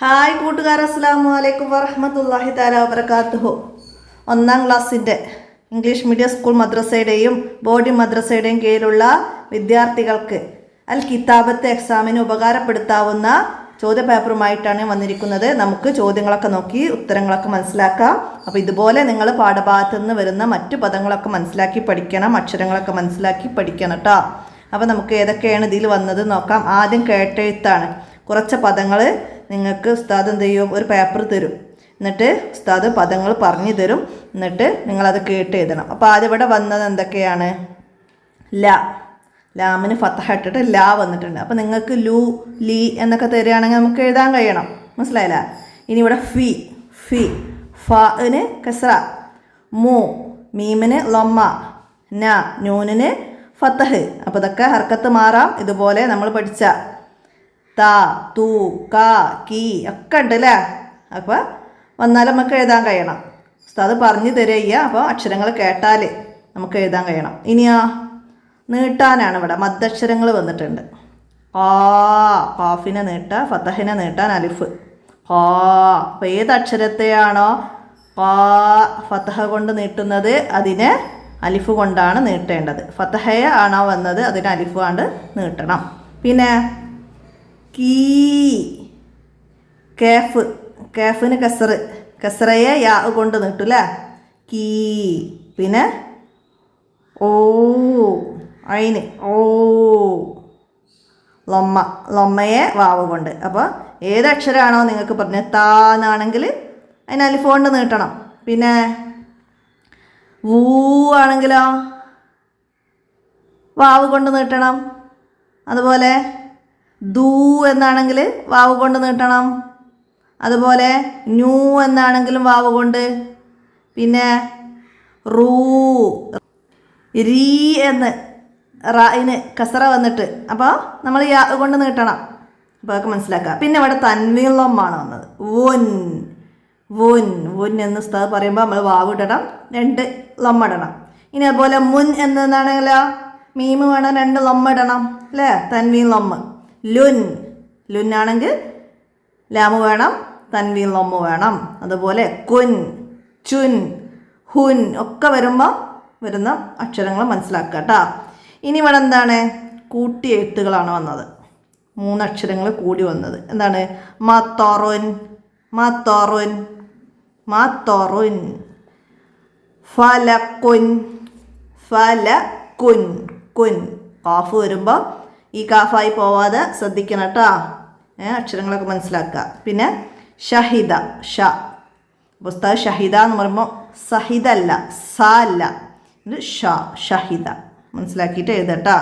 Hi കൂട്ടുകാർ, അസ്സലാമു അലൈക്കും വറഹ്മത്തുള്ളാഹി തആല വബറകാതുഹു. ഒന്നാം ക്ലാസ്സിൻ്റെ ഇംഗ്ലീഷ് മീഡിയം സ്കൂൾ മദ്രസയുടെയും ബോർഡിംഗ് മദ്രസയുടെയും കീഴിലുള്ള വിദ്യാർത്ഥികൾക്ക് അൽ കിതാബത്ത് എക്സാമിന് ഉപകാരപ്പെടുത്താവുന്ന ചോദ്യപേപ്പറുമായിട്ടാണ് വന്നിരിക്കുന്നത്. നമുക്ക് ചോദ്യങ്ങളൊക്കെ നോക്കി ഉത്തരങ്ങളൊക്കെ മനസ്സിലാക്കാം. അപ്പോൾ ഇതുപോലെ നിങ്ങൾ പാഠഭാഗത്തു നിന്ന് വരുന്ന മറ്റു പദങ്ങളൊക്കെ മനസ്സിലാക്കി പഠിക്കണം, അക്ഷരങ്ങളൊക്കെ മനസ്സിലാക്കി പഠിക്കണം കേട്ടോ. അപ്പോൾ നമുക്ക് ഏതൊക്കെയാണ് ഇതിൽ വന്നത് നോക്കാം. ആദ്യം കേട്ടെഴുത്താണ്. കുറച്ച് പദങ്ങൾ നിങ്ങൾക്ക് ഉസ്താദ് എന്ത് ചെയ്യും, ഒരു പേപ്പർ തരും. എന്നിട്ട് ഉസ്താദ് പദങ്ങൾ പറഞ്ഞു തരും. എന്നിട്ട് നിങ്ങളത് കേട്ട് എഴുതണം. അപ്പോൾ ആദ്യം ഇവിടെ വന്നത് എന്തൊക്കെയാണ്? ലാമിന് ഫതഹ ഇട്ടിട്ട് ലാ വന്നിട്ടുണ്ട്. അപ്പോൾ നിങ്ങൾക്ക് ലു, ലി എന്നൊക്കെ തരികയാണെങ്കിൽ നമുക്ക് എഴുതാൻ കഴിയണം. മനസ്സിലായില്ല? ഇനി ഇവിടെ ഫി, ഫന് കസ്ര, മീമിന് ലൊമ്മ, നൂനിന് ഫതഹ്. അപ്പോൾ ഇതൊക്കെ ഹർക്കത്ത് മാറാം. ഇതുപോലെ നമ്മൾ പഠിച്ച താ, തൂ, കാ, കീ ഒക്കെ ഉണ്ട് അല്ലേ? അപ്പോൾ വന്നാൽ നമുക്ക് എഴുതാൻ കഴിയണം. ഉസ്താദ് പറഞ്ഞു തരിക. അപ്പോൾ അക്ഷരങ്ങൾ കേട്ടാൽ നമുക്ക് എഴുതാൻ കഴിയണം. ഇനിയോ നീട്ടാനാണ്. ഇവിടെ മദ്ദക്ഷരങ്ങൾ വന്നിട്ടുണ്ട്. ഖാഫിനെ നീട്ടാൻ, ഫതഹിനെ നീട്ടാൻ അലിഫ്. അപ്പോൾ ഏത് അക്ഷരത്തെയാണോ ഫതഹ കൊണ്ട് നീട്ടുന്നത് അതിനെ അലിഫ് കൊണ്ടാണ് നീട്ടേണ്ടത്. ഫതഹയ ആണോ വന്നത് അതിനെ അലിഫ് കൊണ്ട് നീട്ടണം. പിന്നെ കേഫിന് കസറയെ യാ കൊണ്ട് നീട്ടൂല്ലേ, കീ. പിന്നെ അയിന് ലൊമ്മയെ വാവ് കൊണ്ട്. അപ്പോൾ ഏത് അക്ഷരമാണോ നിങ്ങൾക്ക് പറഞ്ഞത്, താന്നാണെങ്കിൽ അതിന് അലിഫ് കൊണ്ട് നീട്ടണം. പിന്നെ വൂ ആണെങ്കിലോ വാവ് കൊണ്ട് നീട്ടണം. അതുപോലെ ദൂ എന്നാണെങ്കിൽ വാവ് കൊണ്ട് നീട്ടണം. അതുപോലെ ന്യൂ എന്നാണെങ്കിലും വാവ് കൊണ്ട്. പിന്നെ റൂ, രീ എന്ന് റായിന് കസറ വന്നിട്ട് അപ്പോൾ നമ്മൾ യാ കൊണ്ട് നീട്ടണം. അപ്പോൾ അതൊക്കെ മനസ്സിലാക്കുക. പിന്നെ ഇവിടെ തൻവീളമാണ് വന്നത്. വുൻ എന്ന് ഉസ്താദ് പറയുമ്പോൾ നമ്മൾ വാവ് ഇടണം, 2 ലൊമ്മ ഇടണം. ഇനി അതുപോലെ മുൻ എന്നാണെങ്കിലോ മീമ് വേണം, 2 ലൊമ്മ ഇടണം അല്ലേ? തൻവീൻ ലൊമ്മ്. ലുൻ ആണെങ്കിൽ ലാമ് വേണം, തൻവീൻ ലൊമ്മ വേണം. അതുപോലെ കുൻ, ചുൻ, ഹുൻ ഒക്കെ വരുമ്പോൾ വരുന്ന അക്ഷരങ്ങൾ മനസ്സിലാക്കുക കേട്ടോ. ഇനി ഇവിടെ എന്താണ്? കൂട്ടി എഴുത്തുകളാണ് വന്നത്. 3 അക്ഷരങ്ങൾ കൂടി വന്നത്. എന്താണ്? മാത്തോറുൻ, ഫലക്കുൻ, കാഫ് വരുമ്പോൾ ഈ കാഫായി പോവാതെ ശ്രദ്ധിക്കണം കേട്ടോ. അക്ഷരങ്ങളൊക്കെ മനസ്സിലാക്കുക. പിന്നെ ഷഹിദ, പുസ്തകം ഷഹിദ എന്ന് പറയുമ്പോൾ സഹിദ അല്ല, സ അല്ല, ഇത് ഷഹിദ മനസ്സിലാക്കിയിട്ട് എഴുതട്ടോ.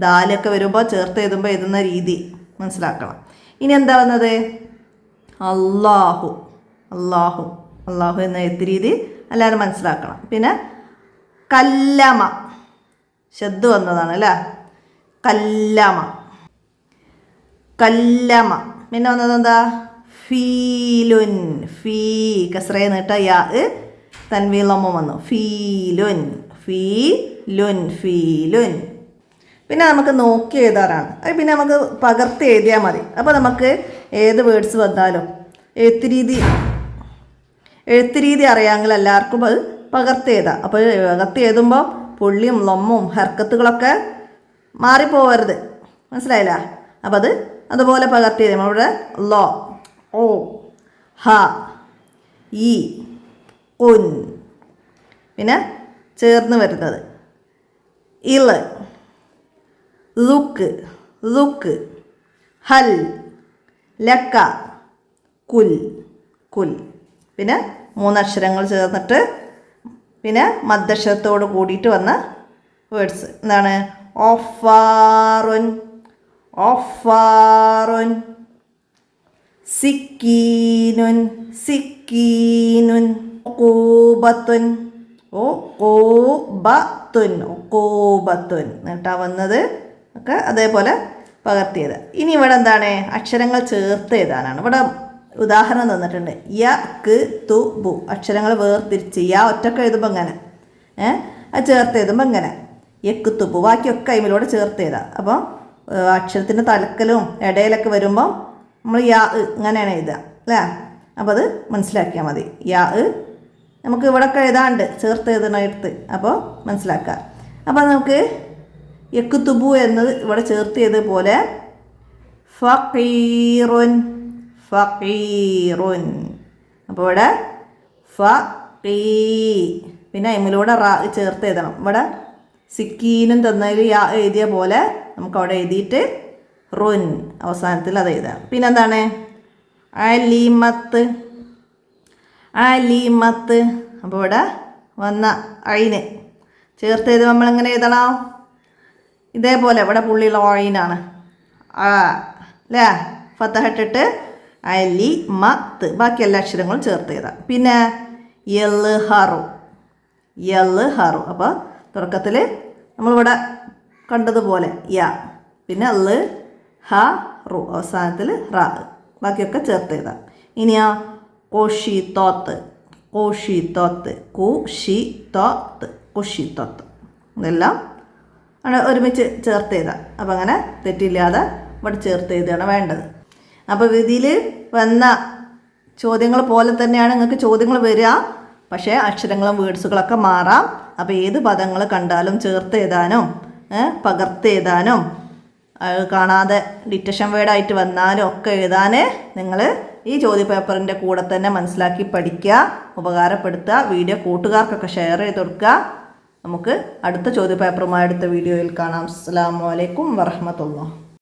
ദാലൊക്കെ വരുമ്പോൾ ചേർത്ത് എഴുതുമ്പോൾ എഴുതുന്ന രീതി മനസ്സിലാക്കണം. ഇനി എന്താ വന്നത്? അല്ലാഹു എന്ന എഴുത്ത് രീതി എല്ലാവരും മനസ്സിലാക്കണം. പിന്നെ കല്ലമ, ശബ്ദ വന്നതാണ് അല്ലേ? കല്ലമ. പിന്നെ വന്നത് എന്താ? ഫീലുൻ, കസ്രയെ നീട്ട യാ തൻവീലൊമ്മ വന്നു. ഫീലുൻ. പിന്നെ നമുക്ക് നോക്കി എഴുതാറാണ്. അത് പിന്നെ നമുക്ക് പകർത്തി എഴുതിയാൽ മതി. അപ്പോൾ നമുക്ക് ഏത് വേർഡ്സ് വന്നാലും എഴുത്ത് രീതി അറിയാമെങ്കിൽ എല്ലാവർക്കും അത് പകർത്തി എഴുതാം. അപ്പോൾ പകർത്തി എഴുതുമ്പോൾ പുള്ളിയും ലൊമ്മും ഹർക്കത്തുകളൊക്കെ മാറിപ്പോവരുത്. മനസ്സിലായില്ല? അപ്പം അതുപോലെ പകർത്തി എഴുതാം. ഇവിടെ ലോ, ഓ, ഹ, ഈ, ഉൻ. പിന്നെ ചേർന്ന് വരുന്നത് ഇള്, ലുക്ക്, ഹൽ, ലക്ക, കുൽ. പിന്നെ 3 അക്ഷരങ്ങൾ ചേർന്നിട്ട് പിന്നെ മദ്ദക്ഷരത്തോട് കൂടിയിട്ട് വന്ന വേർഡ്സ് എന്താണ്? ഓഫാറുൻ, സിക്കീനുൻ, ഒക്കൂബത്തുൻ എന്നിട്ടാ വന്നത് ഒക്കെ അതേപോലെ പകർത്തിയത്. ഇനി ഇവിടെ എന്താണ്? അക്ഷരങ്ങൾ ചേർത്ത് എഴുതാനാണ്. ഇവിടെ ഉദാഹരണം തന്നിട്ടുണ്ട്. യ, ക്, തു, ബു. അക്ഷരങ്ങൾ വേർതിരിച്ച് യാ ഒറ്റക്ക് എഴുതുമ്പോൾ ഇങ്ങനെ, അത് ചേർത്ത് എഴുതുമ്പോൾ ഇങ്ങനെ യക്ക്, തുബു. ബാക്കിയൊക്കെ അതിലൂടെ ചേർത്ത് എഴുതാം. അപ്പോൾ അക്ഷരത്തിൻ്റെ തലക്കലും ഇടയിലൊക്കെ വരുമ്പോൾ നമ്മൾ യാ ഇങ്ങനെയാണ് എഴുതുക. അല്ലേ? അപ്പോൾ അത് മനസ്സിലാക്കിയാൽ മതി. യാ നമുക്ക് ഇവിടെയൊക്കെ എഴുതാണ്ട് ചേർത്ത് എഴുതണടുത്ത്, അപ്പോൾ മനസ്സിലാക്കുക. അപ്പോൾ നമുക്ക് യക്തുബു എന്നത് ഇവിടെ ചേർത്ത് ചെയ്തതുപോലെ ഫഖീറുൻ ഫഖീറുൻ. അപ്പോൾ ഇവിടെ ഫഖീ, പിന്നെ എമ്മിലൂടെ റാ ചേർത്ത് എഴുതണം. ഇവിടെ സിക്കീനും തന്നതിൽ യാ എഴുതിയ പോലെ നമുക്ക് അവിടെ എഴുതിയിട്ട് റുൻ അവസാനത്തിൽ അത് എഴുതാം. പിന്നെന്താണ് അലിമത്ത് അലിമത്ത്. അപ്പോൾ ഇവിടെ വന്ന അയിന് ചേർത്ത് എഴുതുമ്പോൾ നമ്മളെങ്ങനെ എഴുതണം? ഇതേപോലെ ഇവിടെ പുള്ളിയുള്ള അയിനാണ് അല്ലേ? ഫത്തഹട്ടിട്ട് അലി മത്ത്, ബാക്കി എല്ലാ അക്ഷരങ്ങളും ചേർത്ത് എഴുതാം. പിന്നെ യൽഹറു യൽഹറു. അപ്പോൾ തുടക്കത്തിൽ നമ്മളിവിടെ കണ്ടതുപോലെ യാ, പിന്നെ ഹ റു, അവസാനത്തിൽ റാ, ബാക്കിയൊക്കെ ചേർത്ത് എഴുതാം. ഇനിയാ കോഷിത്തോത്ത് കോഷിത്തോത്ത് കുഷിത്തോത്ത് കുഷിത്തോത്ത്, ഇതെല്ലാം അവിടെ ഒരുമിച്ച് ചേർത്ത് എഴുതാം. അപ്പം അങ്ങനെ തെറ്റില്ലാതെ ഇവിടെ ചേർത്ത് എഴുതുകയാണ് വേണ്ടത്. അപ്പോൾ ഇതിൽ വന്ന ചോദ്യങ്ങൾ പോലെ തന്നെയാണ് നിങ്ങൾക്ക് ചോദ്യങ്ങൾ വരിക, പക്ഷേ അക്ഷരങ്ങളും വേർഡ്സുകളൊക്കെ മാറാം. അപ്പോൾ ഏത് പദങ്ങൾ കണ്ടാലും ചേർത്ത് എഴുതാനും പകർത്ത് എഴുതാനും കാണാതെ ഡിറ്റക്ഷൻ വേർഡായിട്ട് വന്നാലും ഒക്കെ എഴുതാൻ നിങ്ങൾ ഈ ചോദ്യപേപ്പറിൻ്റെ കൂടെ തന്നെ മനസ്സിലാക്കി പഠിക്കുക, ഉപകാരപ്പെടുത്തുക. വീഡിയോ കൂട്ടുകാർക്കൊക്കെ ഷെയർ ചെയ്ത് കൊടുക്കുക. നമുക്ക് അടുത്ത ചോദ്യപേപ്പറുമായി അടുത്ത വീഡിയോയിൽ കാണാം. അസ്സലാമു അലൈക്കും വറഹ്മത്തുള്ളാഹി.